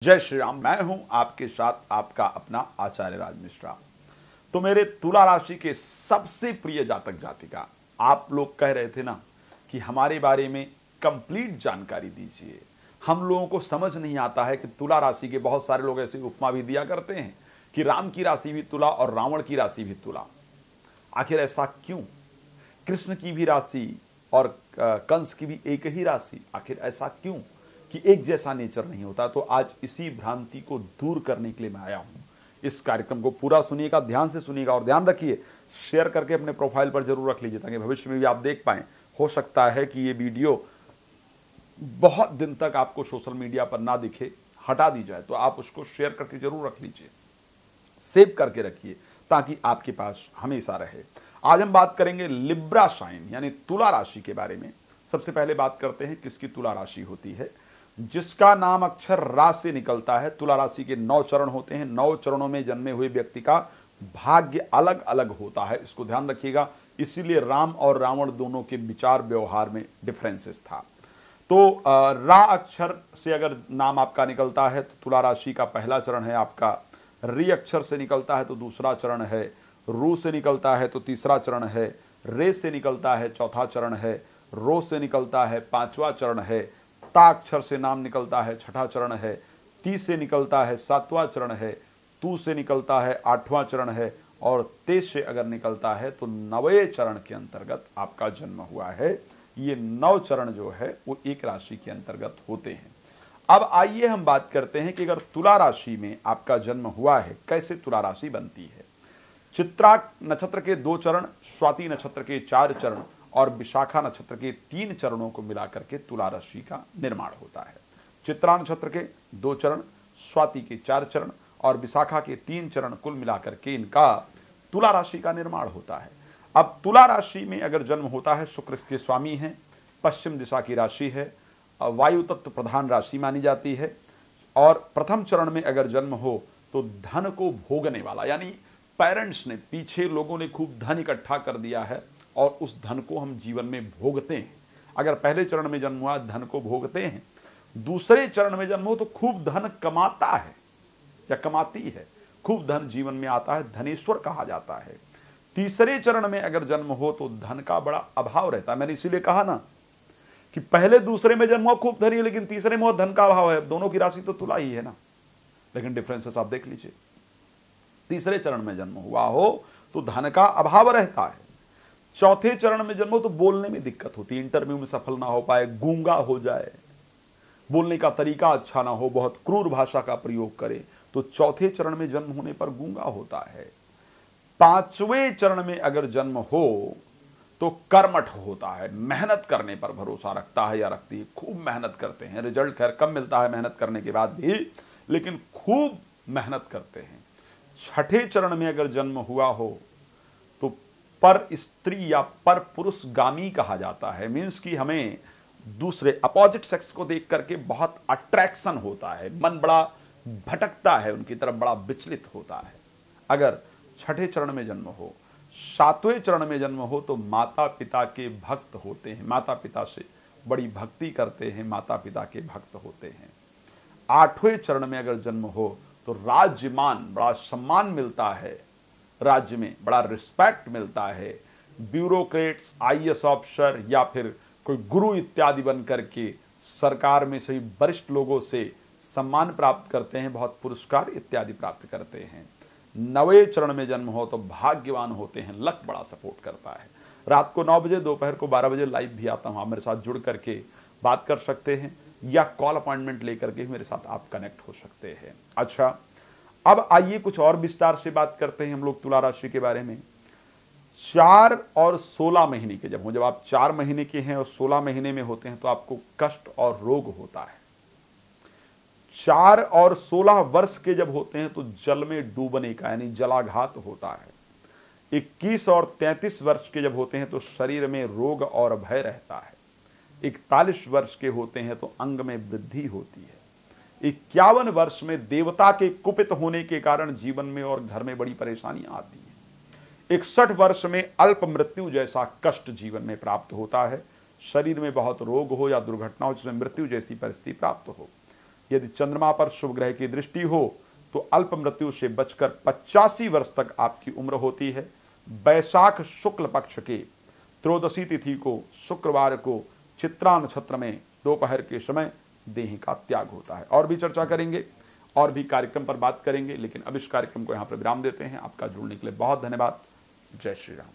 जय श्री राम। मैं हूं आपके साथ आपका अपना आचार्य राज मिश्रा। तो मेरे तुला राशि के सबसे प्रिय जातक जातिका, आप लोग कह रहे थे ना कि हमारे बारे में कंप्लीट जानकारी दीजिए। हम लोगों को समझ नहीं आता है कि तुला राशि के बहुत सारे लोग ऐसे उपमा भी दिया करते हैं कि राम की राशि भी तुला और रावण की राशि भी तुला। आखिर ऐसा क्यों? कृष्ण की भी राशि और कंस की भी एक ही राशि, आखिर ऐसा क्यों कि एक जैसा नेचर नहीं होता? तो आज इसी भ्रांति को दूर करने के लिए मैं आया हूं। इस कार्यक्रम को पूरा सुनिएगा, ध्यान से सुनिएगा और ध्यान रखिए, शेयर करके अपने प्रोफाइल पर जरूर रख लीजिए ताकि भविष्य में भी आप देख पाएं। हो सकता है कि ये वीडियो बहुत दिन तक आपको सोशल मीडिया पर ना दिखे, हटा दी जाए, तो आप उसको शेयर करके जरूर रख लीजिए, सेव करके रखिए ताकि आपके पास हमेशा रहे। आज हम बात करेंगे लिब्रा साइन यानी तुला राशि के बारे में। सबसे पहले बात करते हैं किसकी तुला राशि होती है। जिसका नाम अक्षर रा से निकलता है। तुला राशि के 9 चरण होते हैं। 9 चरणों में जन्मे हुए व्यक्ति का भाग्य अलग अलग होता है, इसको ध्यान रखिएगा। इसीलिए राम और रावण दोनों के विचार व्यवहार में डिफरेंसेस था। तो रा अक्षर से अगर नाम आपका निकलता है तो तुला राशि का पहला चरण है आपका। री अक्षर से निकलता है तो दूसरा चरण है। रू से निकलता है तो तीसरा चरण है। रे से निकलता है चौथा चरण है। रो से निकलता है पांचवा चरण है। ता अक्षर से नाम निकलता है छठा चरण है। ती से निकलता है सातवां चरण है। तू से निकलता है आठवां चरण है। और ते से अगर निकलता है तो 9वें चरण के अंतर्गत आपका जन्म हुआ है। ये 9 चरण जो है वो एक राशि के अंतर्गत होते हैं। अब आइए हम बात करते हैं कि अगर तुला राशि में आपका जन्म हुआ है, कैसे तुला राशि बनती है। चित्रा नक्षत्र के 2 चरण, स्वाति नक्षत्र के 4 चरण और विशाखा नक्षत्र के 3 चरणों को मिलाकर के तुला राशि का निर्माण होता है। चित्रा नक्षत्र के 2 चरण, स्वाति के 4 चरण और विशाखा के 3 चरण कुल मिलाकर के इनका तुला राशि का निर्माण होता है। अब तुला राशि में अगर जन्म होता है, शुक्र के स्वामी है, पश्चिम दिशा की राशि है, वायु तत्व प्रधान राशि मानी जाती है और प्रथम चरण में अगर जन्म हो तो धन को भोगने वाला, यानी पेरेंट्स ने, पीछे लोगों ने खूब धन इकट्ठा कर दिया है और उस धन को हम जीवन में भोगते हैं। अगर पहले चरण में जन्म हुआ धन को भोगते हैं, दूसरे चरण में जन्म हो तो खूब धन कमाता है या कमाती है, खूब धन जीवन में आता है, धनेश्वर कहा जाता है। तीसरे चरण में अगर जन्म हो तो धन का बड़ा अभाव रहता है। मैंने इसीलिए कहा ना कि पहले दूसरे में जन्म हुआ खूब धनी है, लेकिन तीसरे में धन का अभाव है। दोनों की राशि तो तुला ही है ना, लेकिन डिफरेंसेस आप देख लीजिए। तीसरे चरण में जन्म हुआ हो तो धन का अभाव रहता है। चौथे चरण में जन्म हो तो बोलने में दिक्कत होती है, इंटरव्यू में सफल ना हो पाए, गूंगा हो जाए, बोलने का तरीका अच्छा ना हो, बहुत क्रूर भाषा का प्रयोग करे, तो चौथे चरण में जन्म होने पर गूंगा होता है। पांचवें चरण में अगर जन्म हो तो कर्मठ होता है, मेहनत करने पर भरोसा रखता है या रखती है, खूब मेहनत करते हैं। रिजल्ट खैर कम मिलता है मेहनत करने के बाद भी, लेकिन खूब मेहनत करते हैं। छठे चरण में अगर जन्म हुआ हो तो पर स्त्री या पर पुरुष गामी कहा जाता है। मीन्स कि हमें दूसरे अपोजिट सेक्स को देख करके बहुत अट्रैक्शन होता है, मन बड़ा भटकता है, उनकी तरफ बड़ा विचलित होता है। अगर छठे चरण में जन्म हो, सातवें चरण में जन्म हो तो माता पिता के भक्त होते हैं, माता पिता से बड़ी भक्ति करते हैं, माता पिता के भक्त होते हैं। आठवें चरण में अगर जन्म हो तो राज्यमान, बड़ा सम्मान मिलता है, राज्य में बड़ा रिस्पेक्ट मिलता है। ब्यूरोक्रेट्स, आईएएस ऑफिसर या फिर कोई गुरु इत्यादि बन करके सरकार में सही वरिष्ठ लोगों से सम्मान प्राप्त करते हैं, बहुत पुरस्कार इत्यादि प्राप्त करते हैं। 9वें चरण में जन्म हो तो भाग्यवान होते हैं, लक बड़ा सपोर्ट करता है। रात को 9 बजे, दोपहर को 12 बजे लाइव भी आता हूं, आप मेरे साथ जुड़ करके बात कर सकते हैं या कॉल अपॉइंटमेंट लेकर के मेरे साथ आप कनेक्ट हो सकते हैं। अच्छा, अब आइए कुछ और विस्तार से बात करते हैं हम लोग तुला राशि के बारे में। 4 और 16 महीने के जब आप 4 महीने के हैं और 16 महीने में होते हैं तो आपको कष्ट और रोग होता है। 4 और 16 वर्ष के जब होते हैं तो जल में डूबने का यानी जलाघात होता है। 21 और 33 वर्ष के जब होते हैं तो शरीर में रोग और भय रहता है। 41 वर्ष के होते हैं तो अंग में वृद्धि होती है। 51 वर्ष में देवता के कुपित होने के कारण जीवन में और घर में बड़ी परेशानियां आती हैं। 61 वर्ष में अल्प मृत्यु जैसा कष्ट जीवन में प्राप्त होता है। शरीर में बहुत रोग हो या दुर्घटना हो जिसमें मृत्यु जैसी परिस्थिति प्राप्त हो। यदि चंद्रमा पर शुभ ग्रह की दृष्टि हो तो अल्प मृत्यु से बचकर 85 वर्ष तक आपकी उम्र होती है। वैशाख शुक्ल पक्ष के त्रयोदशी तिथि को शुक्रवार को चित्रा नक्षत्र में दोपहर के समय देह का त्याग होता है। और भी चर्चा करेंगे और भी कार्यक्रम पर बात करेंगे, लेकिन अब इस कार्यक्रम को यहाँ पर विराम देते हैं। आपका जुड़ने के लिए बहुत धन्यवाद। जय श्री राम।